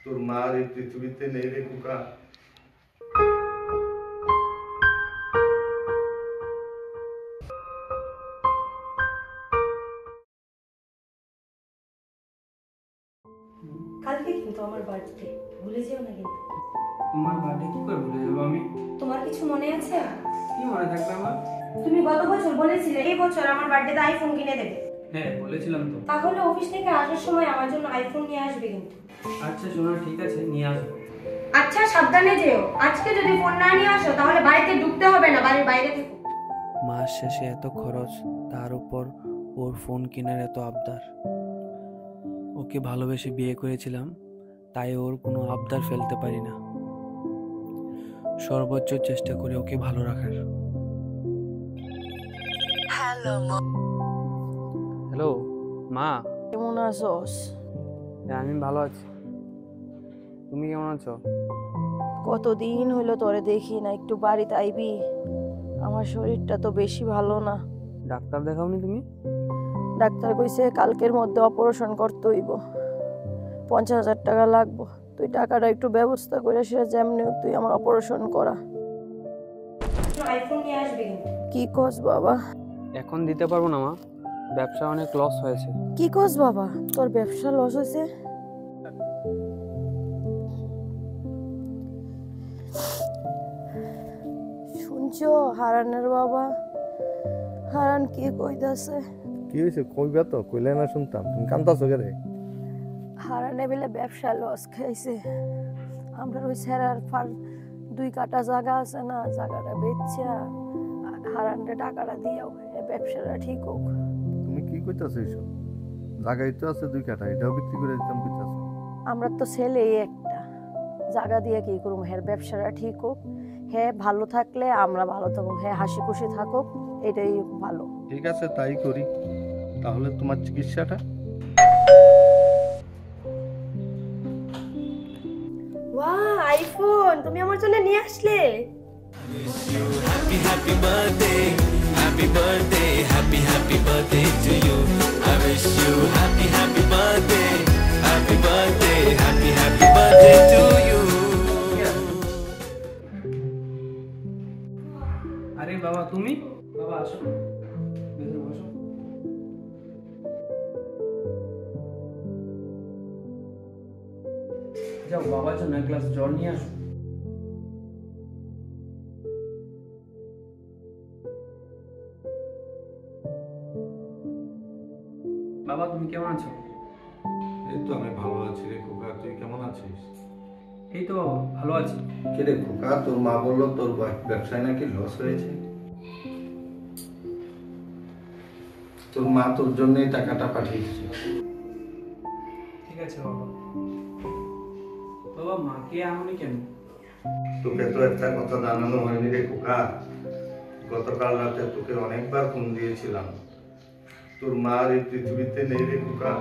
তোর মা আর এই পৃথিবীতে নেই রে খোকা। কালকে কিন্তু আমার বার্থডে, ভুলে যেও না কিন্তু। তোমার বার্থডে কি করে ভুলে যাবো আমি? তোমার কিছু মনে আছে? কি মনে থাকবে আমার? তুমি গত বছর বলেছিলে এই বছর আমার বার্থডেতে আইফোন কিনে দেবে। হ্যাঁ বলেছিলাম তো। তাহলে অফিস থেকে আসার সময় আমার জন্য আইফোন নিয়ে আসবে কিন্তু। আচ্ছা শোনো, ঠিক আছে নিয়ে আসবো। আচ্ছা সাবধানে যেও, আজকে যদি ফোন না নিয়ে আসো তাহলে বাড়িতে ঢুকতে হবে না, বাড়ির বাইরে থেকো। মাস শেষে এত খরচ, তার উপর ওর ফোন কেনার এত আবদার। ওকে ভালোবেসে বিয়ে করেছিলাম, তাই ওর কোনো আবদার ফেলতে পারি না। সর্বোচ্চ চেষ্টা করে ওকে ভালো রাখার। হ্যালো মা, কেমন আছোস? হ্যাঁ আমি ভালো আছি, তুমি কেমন আছো? কতদিন হইলো তোরে দেখি না, একটু বাড়িতে আইবি? আমার শরীরটা তো বেশি ভালো না। ডাক্তার দেখাওনি তুমি? ডাক্তার কইছে কালকের মধ্যে অপারেশন করতে হইব, 50,000 টাকা লাগবো। তুই টাকাটা একটু ব্যবস্থা করে সেটা যেমনি হোক তুই আমার অপারেশন করা। আইফোন নিয়ে আসবে কিন্তু। কি কস বাবা? এখন দিতে পারবো না মা, ব্যবসা অনেক লস হয়েছে। কি কস বাবা, তোর ব্যবসা লস হয়েছে? শুনছো হারানের বাবা? হারান কি কইতাছে? কি হয়েছে কইবা তো, কইলে না শুনতাম। তুমি কান্দাছো কে রে? হারানে বেলে ব্যবসা লস খাইছে। আমরা ওই সেরার 2 কাঠা জায়গা আছে না, জায়গাটা বেচা হারানরে টাকাটা দিয়াও ব্যবসাটা ঠিক হোক। তুমি কি কইতাছো এইসব? জায়গায় তো আছে 2 কাঠা, এটাও বিক্রি করে দিতাম কইতাছো। আমরা তো ছেলে একটা জায়গা দিয়ে কি করবো? হ্যাঁ ব্যবসাটা ঠিক হোক, হ্যাঁ ভালো থাকলে আমরা ভালো থাকবো, হ্যাঁ হাসি খুশি থাকুক, এটাই ভালো। ঠিক আছে তাই করি। তাহলে তোমার চিকিৎসাটা? ওয়াও আইফোন তুমি আমার জন্য নিয়ে আসলে। Happy happy birthday, happy birthday, happy happy birthday to you. I wish you happy happy birthday, happy birthday, happy happy birthday to you. আরে বাবা তুমি? বাবা আসো, ভেতরে বসো। যাও বাবার জন্য এক গ্লাস জল নিয়ে আসো। বাবা তুমি কেমন আছো? এই তো আমি ভালো আছি রে খোকা, তুই কেমন আছিস? এই তো বাবা ভালো আছি। কে রে খোকা, তোর মা বললো তোর ব্যবসায় নাকি লস হয়েছে। তোর মা তোর জন্যই টাকাটা পাঠিয়েছে। ঠিক আছে বাবা। বাবা মাকে আনোনি কেন? তোকে তো একটা কথা জানানো হয়নি রে খোকা। গতকাল রাতে তোকে অনেকবার ফোন দিয়েছিলাম। তোর মা আর এই পৃথিবীতে নেই রে খোকা।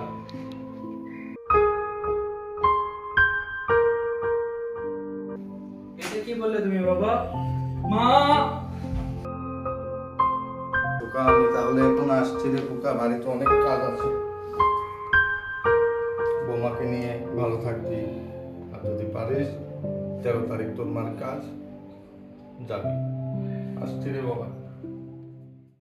এটা কি বললে তুমি বাবা? মা! খোকা আমি তাহলে এখন আসছি রে খোকা, বাড়িতে অনেক কাজ আছে। বৌমাকে নিয়ে ভালো থাকবি, আর যদি পারিস 13 তারিখ তোর মার কাজ যাবি। আসছি রে বাবা।